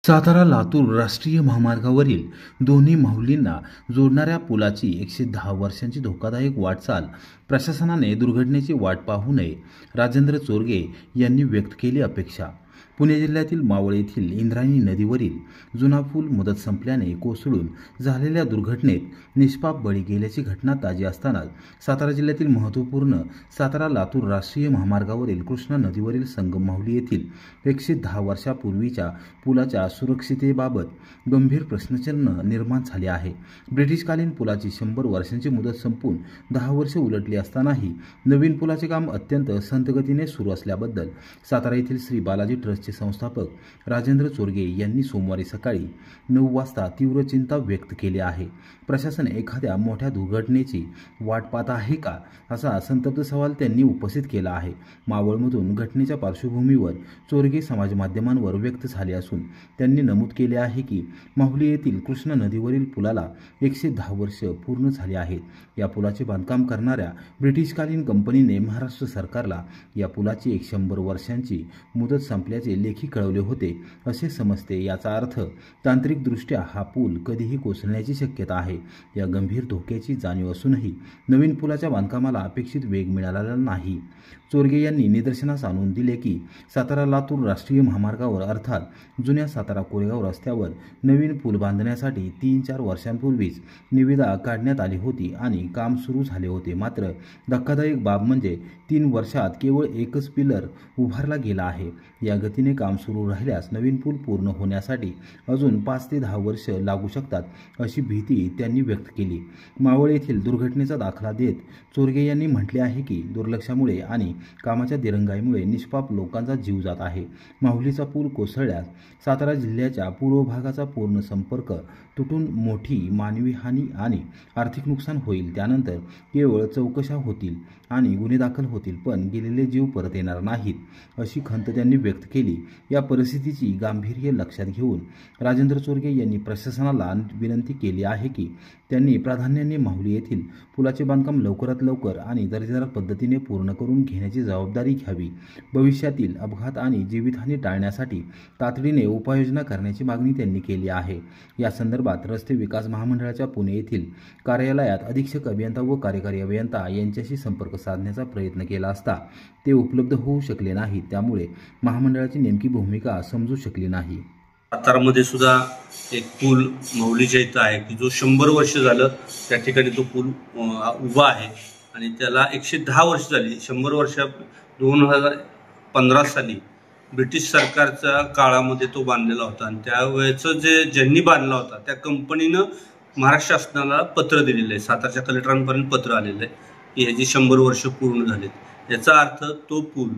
सातारा लातूर राष्ट्रीय महामार्गावरील दोन्ही माहुलींना जोडणाऱ्या पुलाची 110 वर्षांची धोकादायक वाटचाल प्रशासनाने दुर्घटनेची वाट पाहू नये, राजेंद्र चोरगे यांनी व्यक्त केली अपेक्षा। पुणे जिल्ह्यातील मावळ येथील इंद्रायणी नदीवरील जुना पूल मुदत संपल्याने कोसळून झालेल्या दुर्घटनेत निष्पाप बळी गेल्याची घटना ताजी असताना सातारा जिल्ह्यातील महत्त्वपूर्ण सातारा लातूर राष्ट्रीय महामार्गावरील कृष्णा नदीवरील संगम माहुली येथील 110 वर्षापूर्वीच्या पुलाच्या सुरक्षिततेबाबत गंभीर प्रश्नचिन्ह निर्माण झाले आहे। ब्रिटिशकालीन पुलाची 100 वर्षांची मुदत संपून 10 वर्षे उलटली असतानाही नवीन पुलाचे काम अत्यंत संथगतीने सुरू असल्याबद्दल सातारा येथील श्री बालाजी ट्रस्ट संस्थापक राजेंद्र चोरगे यांनी सोमवारी सकाळी 9 वाजता तीव्र चिंता व्यक्त केली आहे। प्रशासन एखाद्या मोठ्या दुर्घटनेची वाट पाहत आहे का, असा संतप्त सवाल त्यांनी उपस्थित केला आहे। मावळमधून घटनेच्या पार्श्वभूमीवर चोरगे समाज माध्यमांवर व्यक्त झाले असून त्यांनी नमूद केले आहे की माहुली येथील कृष्णा नदीवरील पुलाला 110 वर्ष पूर्ण झाली आहेत। या पुलाचे बांधकाम करणाऱ्या ब्रिटिशकालीन कंपनीने महाराष्ट्र सरकारला या पुलाची 100 वर्षांची मुदत संपल्याचे लेखी कळवले होते असे समजते। याचा अर्थ तांत्रिकदृष्ट्या हा पूल कधीही कोसळण्याची शक्यता आहे। या गंभीर धोक्याची जाणीव असूनही नवीन पुलाच्या बांधकामाला अपेक्षित वेग मिळालेला नाही। चोरगे यांनी निदर्शनास आणून दिले की सातारा लातूर राष्ट्रीय महामार्गावर अर्थात जुन्या सातारा कोरेगाव रस्त्यावर नवीन पूल बांधण्यासाठी 3-4 वर्षांपूर्वीच निविदा काढण्यात आली होती आणि काम सुरू झाले होते। मात्र धक्कादायक बाब म्हणजे 3 वर्षात केवळ एकच पिलर उभारला गेला आहे। या गतीने काम सुरू राहिल्यास नवीन पूल पूर्ण होण्यासाठी अजून 5 ते 10 वर्ष लागू शकतात अशी भीती त्यांनी व्यक्त केली। मावळ येथील दुर्घटनेचा दाखला देत चोरगे यांनी म्हटले आहे की दुर्लक्षामुळे आणि कामाच्या दिरंगाईमुळे निष्पाप लोकांचा जीव जात आहे। माहुलीचा पूल कोसळल्यास सातारा जिल्ह्याच्या पूर्व भागाचा पूर्ण संपर्क तुटून मोठी मानवी हानी आणि आर्थिक नुकसान होईल। त्यानंतर केवळ चौकशा होतील आणि गुन्हे दाखल होतील, पण गेलेले जीव परत येणार नाहीत अशी खंत त्यांनी व्यक्त केली। या परिस्थितीची गांभीर्य लक्षात घेऊन राजेंद्र चोरगे यांनी प्रशासनाला विनंती केली आहे की त्यांनी प्राधान्याने माहुली येथील पुलाचे बांधकाम लवकरात लवकर आणि दर्जेदार पद्धतीने पूर्ण करून घेण्याची जबाबदारी घ्यावी। भविष्यातील अपघात आणि जीवितहानी टाळण्यासाठी तातडीने उपाययोजना करण्याची मागणी त्यांनी केली आहे। या संदर्भात रस्ते विकास महामंडळाच्या पुणे येथील कार्यालयात अधीक्षक अभियंता व कार्यकारी अभियंता यांच्याशी संपर्क साधण्याचा प्रयत्न केला असता ते उपलब्ध होऊ शकले नाही, त्यामुळे महामंडळाची नेमकी भूमिका समजू शकली नाही। सातारामध्ये सुद्धा एक पूल माहुलीच्या इथं आहे की जो 100 वर्ष झालं त्या ठिकाणी तो पूल उभा आहे आणि त्याला 110 वर्ष झाली। 100 वर्ष 2015 साली ब्रिटिश सरकारच्या काळामध्ये तो बांधलेला होता आणि त्यावेळेचं ज्यांनी बांधला होता त्या कंपनीनं महाराष्ट्र शासनाला पत्र दिलेलं आहे, सातारच्या कलेक्टरांपर्यंत पत्र आलेलं आहे की ह्याची 100 वर्ष पूर्ण झालेत। याचा अर्थ तो पूल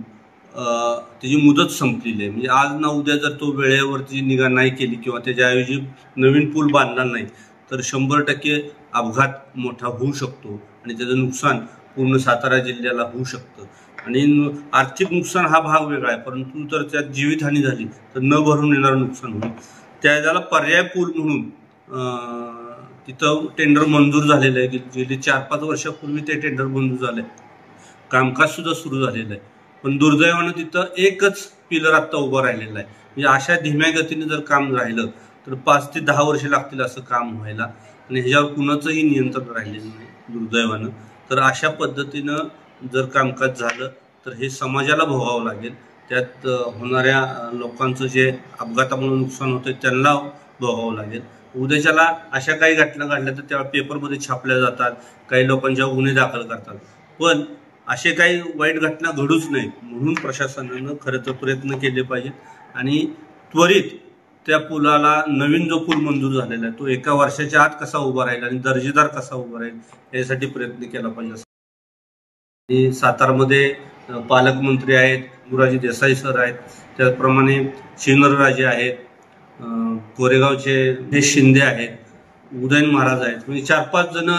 त्याची मुदत संपलेली आहे। म्हणजे आज ना उद्या जर तो वेळेवरती निगा नाही केली किंवा त्याच्याऐवजी नवीन पूल बांधला नाही तर 100% अपघात मोठा होऊ शकतो आणि त्याचं नुकसान पूर्ण सातारा जिल्ह्याला होऊ शकतं। आणि आर्थिक नुकसान हा भाग वेगळा आहे, परंतु जर त्यात जीवितहानी झाली तर न भरून येणारं नुकसान होईल। त्याला पर्याय पूल म्हणून तिथं टेंडर मंजूर झालेलं आहे की गेली 4-5 वर्षापूर्वी ते टेंडर मंजूर झालं आहे, कामकाज सुद्धा सुरू झालेलं आहे, पण दुर्दैवानं तिथं एकच पिलर आत्ता उभं राहिलेलं आहे। म्हणजे अशा धीम्या गतीने जर काम राहिलं तर 5 ते 10 वर्ष लागतील असं काम व्हायला आणि ह्याच्यावर कुणाचंही नियंत्रण राहिलेलं नाही दुर्दैवानं। तर अशा पद्धतीनं जर कामकाज झालं तर हे समाजाला भोगावं लागेल। त्यात होणाऱ्या लोकांचं जे अपघातामुळे नुकसान होतं त्यांना भोगावं लागेल। उद्याच्याला अशा काही घटना घडल्या तर त्या पेपरमध्ये छापल्या जातात, काही लोकांच्यावर गुन्हे दाखल करतात, पण असे काही वाईट घटना घडूच नाहीत म्हणून प्रशासनानं खरं तर प्रयत्न केले पाहिजेत आणि त्वरित त्या पुलाला नवीन जो पूल मंजूर झालेला आहे तो 1 वर्षाच्या आत कसा उभा राहील आणि दर्जेदार कसा उभा राहील यासाठी प्रयत्न केला पाहिजे। सातारमध्ये पालकमंत्री आहेत, गुराजी देसाई सर आहेत, त्याचप्रमाणे शिवनराजे आहेत, कोरेगावचे महेश शिंदे आहेत, उदयन महाराज आहेत, म्हणजे 4-5 जण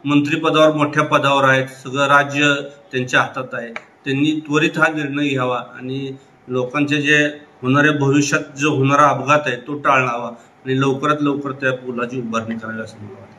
मंत्रिपदावर मोठ्या पदावर आहेत, सगळं राज्य त्यांच्या हातात आहे। त्यांनी त्वरित हा निर्णय घ्यावा आणि लोकांचे जे होणाऱ्या भविष्यात जो होणारा अपघात आहे तो टाळावा आणि लवकरात लवकर त्या पुलाची उभारणी करावी असं मला वाटतं।